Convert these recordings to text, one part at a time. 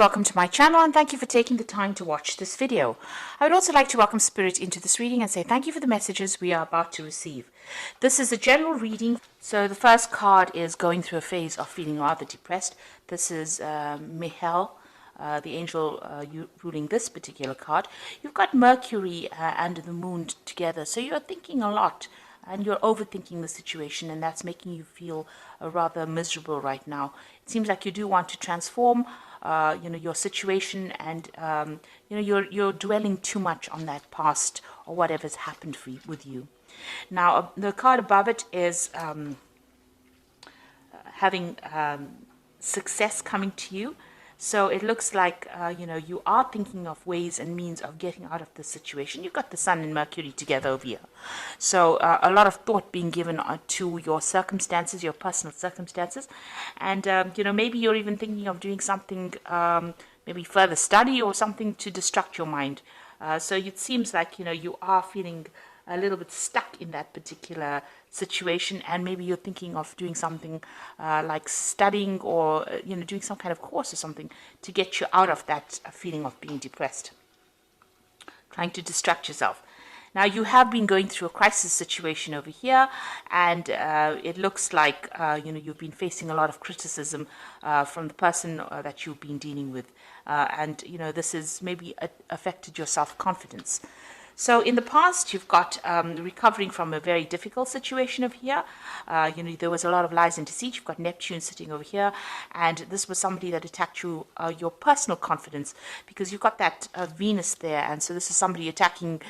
Welcome to my channel and thank you for taking the time to watch this video. I would also like to welcome Spirit into this reading and say thank you for the messages we are about to receive. This is a general reading. So the first card is going through a phase of feeling rather depressed. This is Michael, the angel ruling this particular card. You've got Mercury and the moon together, so you're thinking a lot and you're overthinking the situation, and that's making you feel rather miserable right now. It seems like you do want to transform your situation, and you're dwelling too much on that past or whatever's happened with you. Now the card above it is having success coming to you. So it looks like, you are thinking of ways and means of getting out of this situation. You've got the Sun and Mercury together over here. So a lot of thought being given to your circumstances, your personal circumstances. And, maybe you're even thinking of doing something, maybe further study or something to distract your mind. So it seems like, you are feeling a little bit stuck in that particular situation, and maybe you're thinking of doing something like studying or doing some kind of course or something to get you out of that feeling of being depressed, trying to distract yourself. Now you have been going through a crisis situation over here, and it looks like you've been facing a lot of criticism from the person that you've been dealing with, and this has maybe affected your self-confidence. So in the past, you've got recovering from a very difficult situation over here. There was a lot of lies and deceit. You've got Neptune sitting over here, and this was somebody that attacked you, your personal confidence, because you've got that Venus there, and so this is somebody attacking,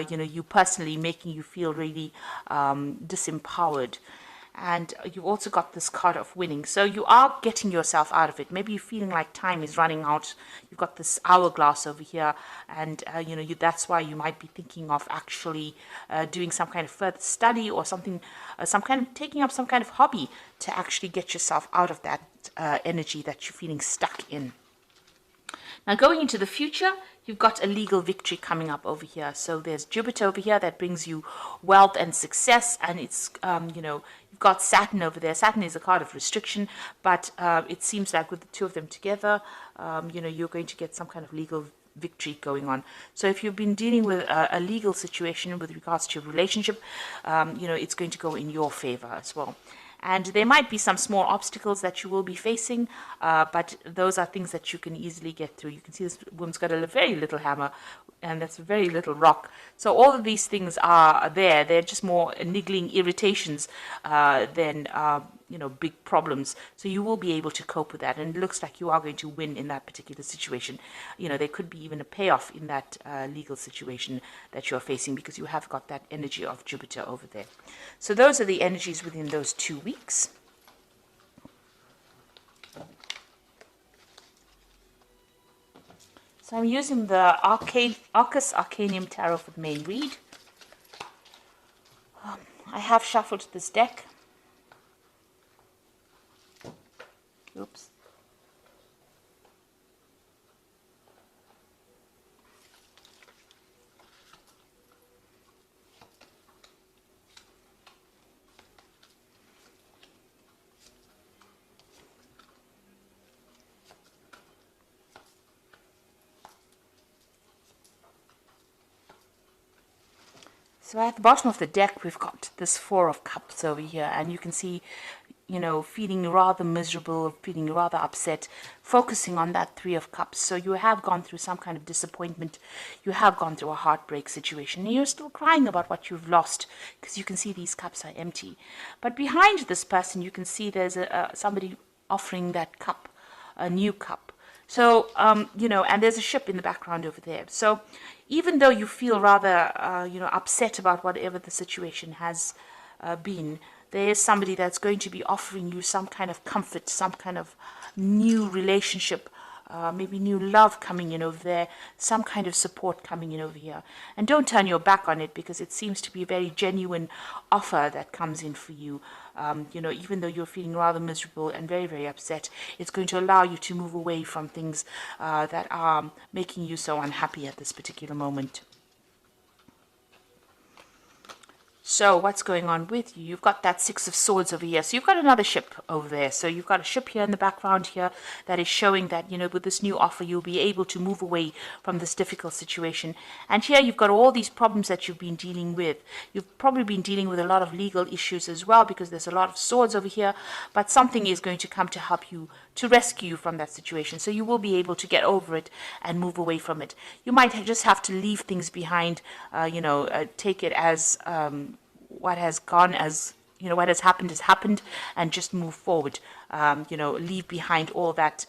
you personally, making you feel really disempowered. And you've also got this card of winning. So you are getting yourself out of it. Maybe you're feeling like time is running out. You've got this hourglass over here. And, that's why you might be thinking of actually doing some kind of further study or something, taking up some kind of hobby to actually get yourself out of that energy that you're feeling stuck in. Now going into the future, you've got a legal victory coming up over here. So there's Jupiter over here that brings you wealth and success, and it's, you've got Saturn over there. Saturn is a card of restriction, but it seems like with the two of them together, you're going to get some kind of legal victory going on. So if you've been dealing with a legal situation with regards to your relationship, it's going to go in your favor as well. And there might be some small obstacles that you will be facing, but those are things that you can easily get through. You can see this woman's got a very little hammer, and that's a very little rock. So all of these things are there. They're just more niggling irritations than big problems. So you will be able to cope with that, and it looks like you are going to win in that particular situation. There could be even a payoff in that legal situation that you're facing, because you have got that energy of Jupiter over there. So those are the energies within those 2 weeks. So I'm using the Arcus Arcanium Tarot for the main read. I have shuffled this deck. Oops. So at the bottom of the deck, we've got this Four of Cups over here, and you can see, feeling rather miserable, feeling rather upset, focusing on that Three of Cups. So you have gone through some kind of disappointment. You have gone through a heartbreak situation, and you're still crying about what you've lost, because you can see these cups are empty. But behind this person, you can see there's somebody offering that cup, a new cup. So, and there's a ship in the background over there. So even though you feel rather, upset about whatever the situation has been, there is somebody that's going to be offering you some kind of comfort, some kind of new relationship, maybe new love coming in over there, some kind of support coming in over here. And don't turn your back on it, because it seems to be a very genuine offer that comes in for you. Even though you're feeling rather miserable and very, very upset, it's going to allow you to move away from things that are making you so unhappy at this particular moment. So what's going on with you? You've got that Six of Swords over here. So you've got another ship over there. So you've got a ship here in the background here that is showing that, you know, with this new offer, you'll be able to move away from this difficult situation. And here you've got all these problems that you've been dealing with. You've probably been dealing with a lot of legal issues as well, because there's a lot of swords over here. But something is going to come to help you, to rescue you from that situation. So you will be able to get over it and move away from it. You might just have to leave things behind, take it as what has gone, as you know, what has happened, and just move forward. Leave behind all that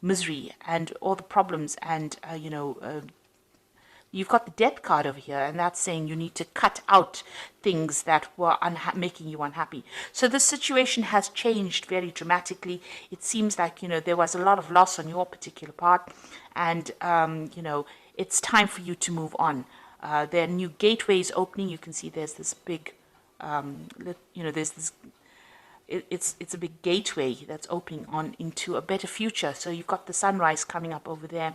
misery and all the problems, and you've got the Death card over here, and that's saying you need to cut out things that were making you unhappy. So the situation has changed very dramatically. It seems like, you know, there was a lot of loss on your particular part, and it's time for you to move on. There are new gateways opening. You can see there's this big, there's this. It's a big gateway that's opening on into a better future. So you've got the sunrise coming up over there.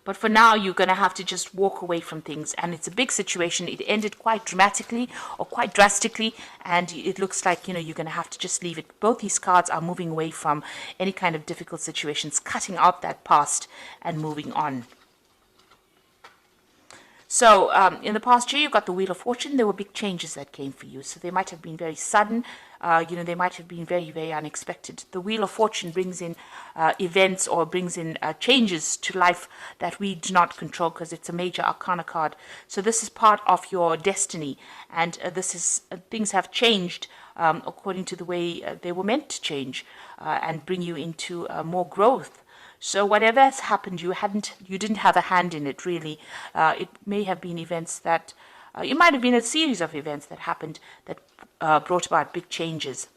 But for now, you're going to have to just walk away from things. And it's a big situation. It ended quite dramatically or quite drastically. And it looks like, you know, you're going to have to just leave it. Both these cards are moving away from any kind of difficult situations, cutting out that past and moving on. So in the past year, you got the Wheel of Fortune. There were big changes that came for you. So they might have been very sudden. They might have been very, very unexpected. The Wheel of Fortune brings in events, or brings in changes to life that we do not control, because it's a major arcana card. So this is part of your destiny. And things have changed according to the way they were meant to change, and bring you into more growth. So whatever has happened, you didn't have a hand in it, really. It may have been events that, it might have been a series of events that happened that brought about big changes.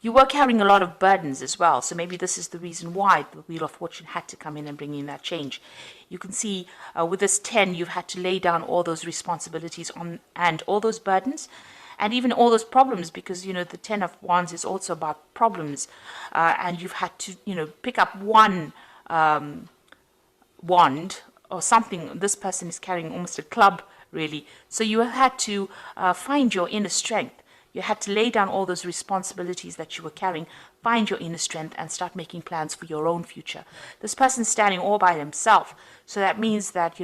You were carrying a lot of burdens as well, so maybe this is the reason why the Wheel of Fortune had to come in and bring in that change. You can see with this 10, you've had to lay down all those responsibilities and all those burdens, and even all those problems, because, you know, the 10 of Wands is also about problems, and you've had to, pick up one wand or something. This person is carrying almost a club, really. So you have had to find your inner strength. You had to lay down all those responsibilities that you were carrying, find your inner strength, and start making plans for your own future. This person's standing all by himself. So that means that,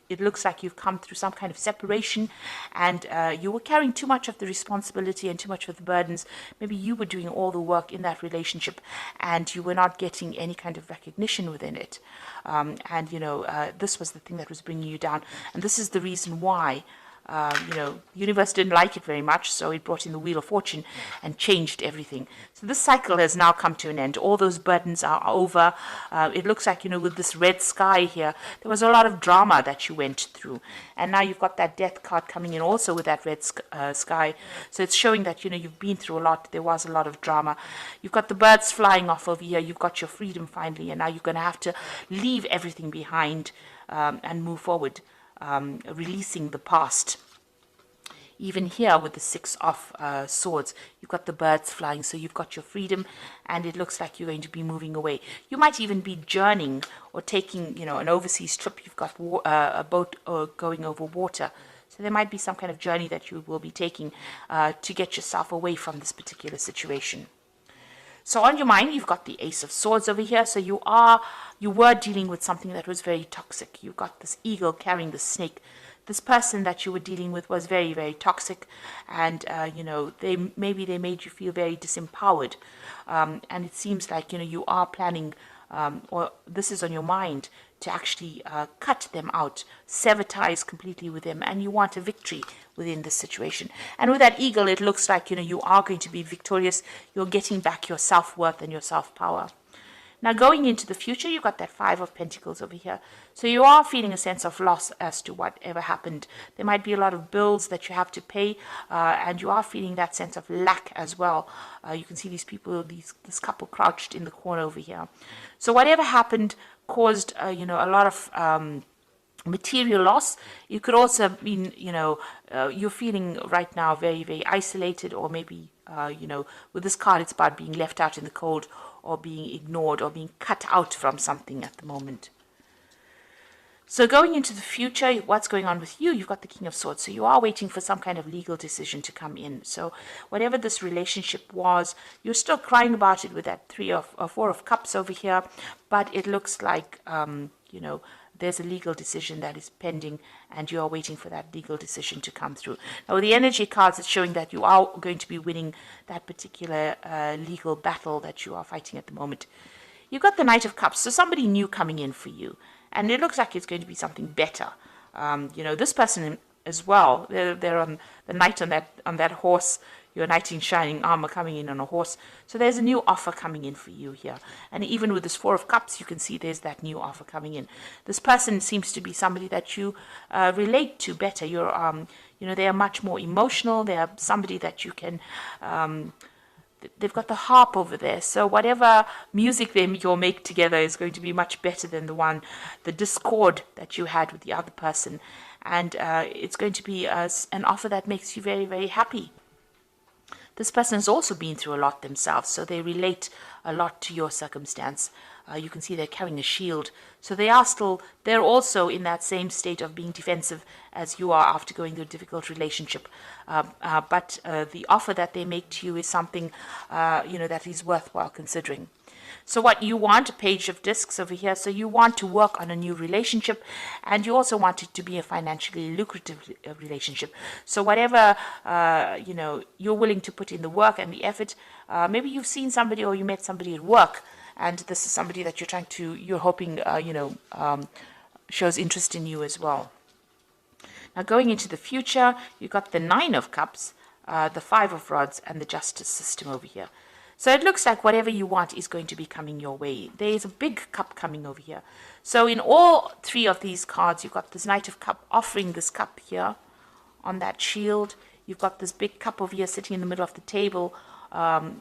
it looks like you've come through some kind of separation, and you were carrying too much of the responsibility and too much of the burdens. Maybe you were doing all the work in that relationship, and you were not getting any kind of recognition within it. This was the thing that was bringing you down. And this is the reason why universe didn't like it very much, so it brought in the Wheel of Fortune and changed everything. So this cycle has now come to an end. All those burdens are over. It looks like, with this red sky here, there was a lot of drama that you went through. And now you've got that Death card coming in also with that red sky. So it's showing that, you've been through a lot. There was a lot of drama. You've got the birds flying off over here. You've got your freedom finally, and now you're going to have to leave everything behind and move forward. Releasing the past. Even here with the Six of Swords, you've got the birds flying, so you've got your freedom, and it looks like you're going to be moving away. You might even be journeying or taking, an overseas trip. You've got a boat going over water. So there might be some kind of journey that you will be taking to get yourself away from this particular situation. So on your mind, you've got the Ace of Swords over here. So you were dealing with something that was very toxic. You've got this eagle carrying the snake. This person that you were dealing with was very, very toxic, and they made you feel very disempowered. And it seems like you are planning, or this is on your mind, to actually cut them out, sever ties completely with them, and you want a victory within this situation. And with that eagle, it looks like you are going to be victorious. You're getting back your self-worth and your self-power. Now, going into the future, you've got that Five of Pentacles over here. So you are feeling a sense of loss as to whatever happened. There might be a lot of bills that you have to pay, and you are feeling that sense of lack as well. You can see these people, this couple crouched in the corner over here. So whatever happened caused, a lot of material loss. You could also mean, you're feeling right now very, very isolated, or maybe, with this card, it's about being left out in the cold, or being ignored, or being cut out from something at the moment. So going into the future, what's going on with you? You've got the King of Swords. So you are waiting for some kind of legal decision to come in. So whatever this relationship was, you're still crying about it with that Four of Cups over here. But it looks like, there's a legal decision that is pending and you are waiting for that legal decision to come through. Now, with the energy cards, it's showing that you are going to be winning that particular legal battle that you are fighting at the moment. You've got the Knight of Cups, so somebody new coming in for you. And it looks like it's going to be something better. This person as well, they're on the knight on that horse, your knight in shining armor coming in on a horse. So there's a new offer coming in for you here. And even with this Four of Cups, you can see there's that new offer coming in. This person seems to be somebody that you relate to better. They are much more emotional. They are somebody that you can... they've got the harp over there, so whatever music you'll make together is going to be much better than the discord that you had with the other person, and it's going to be an offer that makes you very, very happy. This person has also been through a lot themselves, so they relate a lot to your circumstance. You can see they're carrying a shield. So they're also in that same state of being defensive as you are after going through a difficult relationship. But the offer that they make to you is something, that is worthwhile considering. So what you want, a Page of Discs over here, so you want to work on a new relationship, and you also want it to be a financially lucrative relationship. So whatever, you're willing to put in the work and the effort, maybe you've seen somebody or you met somebody at work, and this is somebody that you're hoping, shows interest in you as well. Now going into the future, you've got the Nine of Cups, the Five of Rods, and the Justice system over here. So it looks like whatever you want is going to be coming your way. There is a big cup coming over here. So in all three of these cards, you've got this Knight of Cup offering this cup here on that shield. You've got this big cup over here sitting in the middle of the table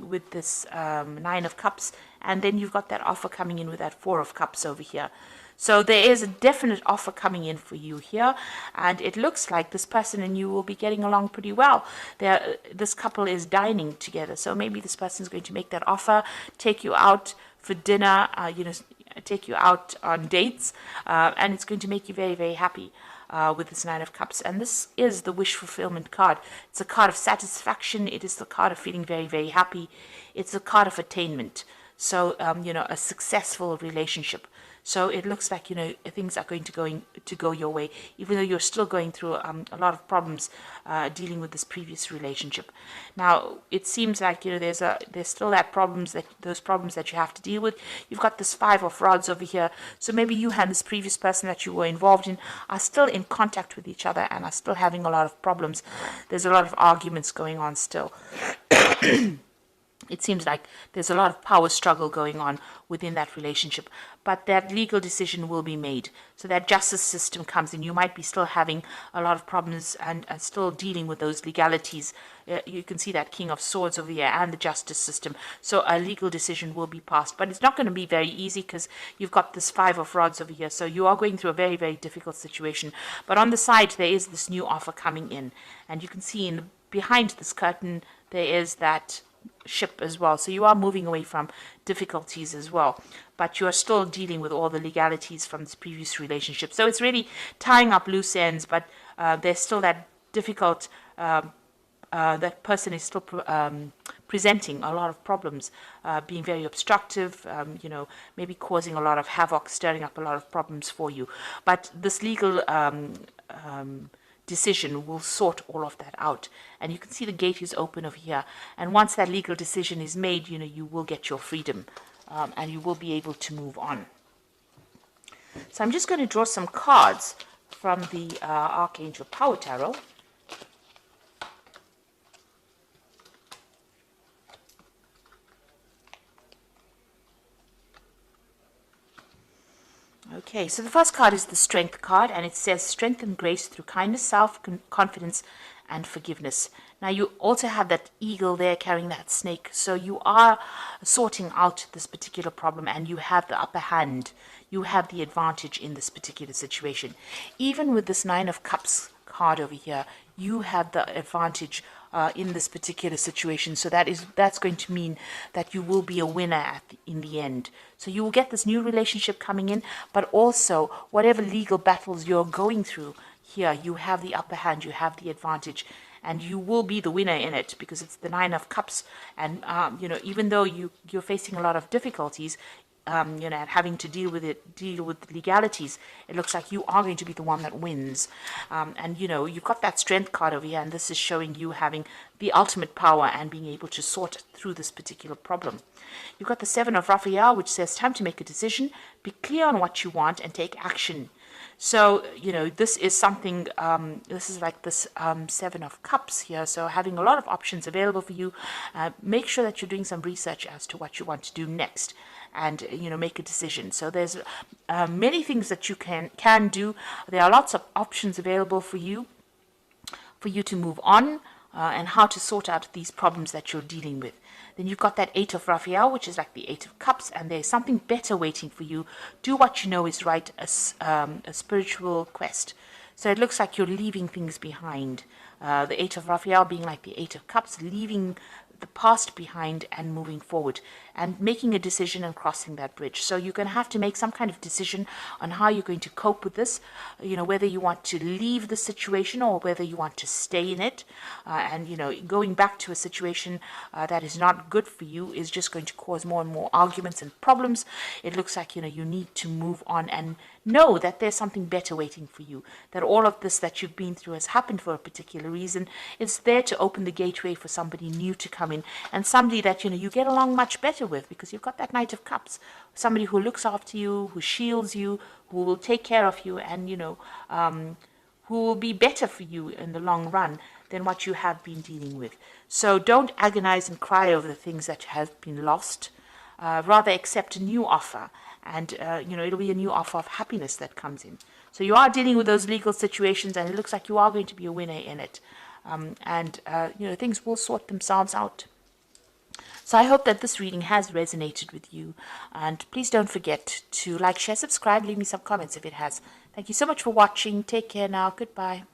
with this Nine of Cups. And then you've got that offer coming in with that Four of Cups over here. So there is a definite offer coming in for you here, and it looks like this person and you will be getting along pretty well. This couple is dining together, so maybe this person is going to make that offer, take you out for dinner, take you out on dates, and it's going to make you very, very happy with this Nine of Cups. And this is the wish fulfillment card. It's a card of satisfaction. It is the card of feeling very, very happy. It's a card of attainment. So, a successful relationship. So it looks like, things are going to go your way, even though you're still going through a lot of problems dealing with this previous relationship. Now, it seems like, there's still those problems that you have to deal with. You've got this Five of Rods over here. So maybe you and this previous person that you were involved in are still in contact with each other and are still having a lot of problems. There's a lot of arguments going on still. It seems like there's a lot of power struggle going on within that relationship, but that legal decision will be made. So that justice system comes in. You might be still having a lot of problems and still dealing with those legalities. You can see that King of Swords over here and the justice system. So a legal decision will be passed, but it's not going to be very easy because you've got this Five of Rods over here. So you are going through a very, very difficult situation. But on the side, there is this new offer coming in, and you can see behind this curtain, there is that ship as well. So you are moving away from difficulties as well, but you are still dealing with all the legalities from this previous relationship. So it's really tying up loose ends, but there's still that difficult, that person is still presenting a lot of problems, being very obstructive, maybe causing a lot of havoc, stirring up a lot of problems for you. But this legal decision will sort all of that out, and you can see the gate is open over here, and once that legal decision is made, you will get your freedom, and you will be able to move on. So I'm just going to draw some cards from the Archangel Power Tarot. Okay, so the first card is the Strength card, and it says strength and grace through kindness, self-confidence, and forgiveness. Now, you also have that eagle there carrying that snake, so you are sorting out this particular problem, and you have the upper hand. You have the advantage in this particular situation. Even with this Nine of Cups card over here, you have the advantage in this particular situation. So that's going to mean that you will be a winner in the end. So you will get this new relationship coming in, but also whatever legal battles you're going through here, you have the upper hand, you have the advantage, and you will be the winner in it, because it's the Nine of Cups. And even though you're facing a lot of difficulties, and having to deal with legalities, it looks like you are going to be the one that wins. And you've got that strength card over here, and this is showing you having the ultimate power and being able to sort through this particular problem. You've got the Seven of Raphael, which says time to make a decision, be clear on what you want, and take action. So, this is something, this is like this Seven of Cups here. So having a lot of options available for you. Make sure that you're doing some research as to what you want to do next, and, make a decision. So there's many things that you can do. There are lots of options available for you to move on, and how to sort out these problems that you're dealing with. Then you've got that Eight of Raphael, which is like the Eight of Cups, and there's something better waiting for you. Do what you know is right, a spiritual quest. So it looks like you're leaving things behind. The Eight of Raphael being like the Eight of Cups, leaving the past behind and moving forward and making a decision and crossing that bridge. So you're going to have to make some kind of decision on how you're going to cope with this, whether you want to leave the situation or whether you want to stay in it. And going back to a situation that is not good for you is just going to cause more and more arguments and problems. It looks like, you need to move on and know that there's something better waiting for you, that all of this that you've been through has happened for a particular reason. It's there to open the gateway for somebody new to come in, and somebody that you get along much better with, because you've got that Knight of Cups, somebody who looks after you, who shields you, who will take care of you, and who will be better for you in the long run than what you have been dealing with. So don't agonize and cry over the things that have been lost. Rather accept a new offer, and it'll be a new offer of happiness that comes in. So you are dealing with those legal situations, and it looks like you are going to be a winner in it. Things will sort themselves out. So I hope that this reading has resonated with you, and please don't forget to like, share, subscribe, leave me some comments if it has. Thank you so much for watching. Take care now. Goodbye.